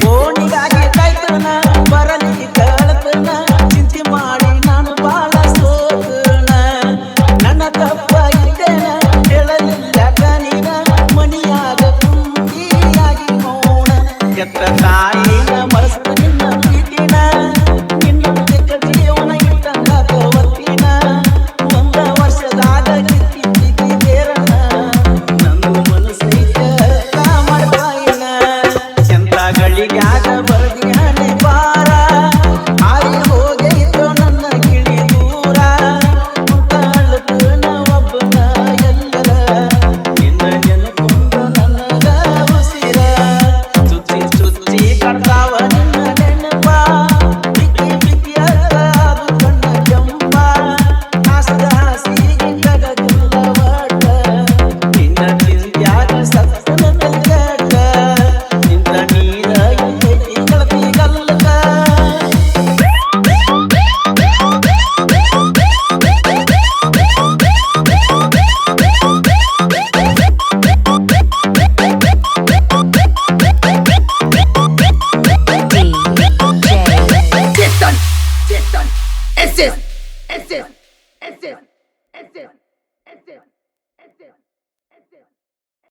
ಓಣಿಗಾಗಿ ಕಾಯ್ತನ ಬರಲಿ ಕಳತನ ಚಿಂತೆ ಮಾಡಿ ನಾನು ಬಾಳ ಸೋತನ ನನ್ನ ತಪ್ಪ ಇದ್ದೇನ ಹೇಳಲಿಲ್ಲ ಕನಿನ ಮನಿಯಾಗ ಕುಂಟಿಯಾಗಿ ಮೌನ ಎತ್ತ ತಾಯಿನ ಮನಸ್ಸು ನಿನ್ನ ಪ್ರೀತಿನ ನಿನ್ನ ಜೀವನ ಇಟ್ಟಂಗ ಒತ್ತಿನ ಒಂದ ವರ್ಷದಾಗ ಕಿತ್ತಿ ಬೇರನ ನನ್ನ ಮನಸ್ಸೈತ ಮಾಡ್ತಾಯಿನ ಗಳಿಗಾಗ ಬರ್ದಿಯಾನೆ ಬಾರ ಆಗಿ ಹೋಗೈತೋ ನನ್ನ ಗಿಳಿ ದೂರ ಮುಟ್ಟಳತನ ಒಬ್ಬನ ಎಲ್ಲರ ನಿನ್ನ ನೆನಪುಂಡು ನನಗ ಉಸಿರ ಚುಚ್ಚಿ ಚುಚ್ಚಿ ಕಡ್ತಾವ ನಿನ್ನ ನೆನಪ ಬಿಕ್ಕಿ ಬಿಕ್ಕಿ ಅದು ಕಣ್ಣ ಕೆಂಪ ಹಾಸದ ಹಾಸಿಗೆ ಕಗದಿಲ್ಲ ಒಟ್ಟ ನಿನ್ನ ಚಿಂತ್ಯಾಗ ಸತ್ತನ ಕಲ್ಗಟ್ಟ ನಿನ್ನ ನೀರ SS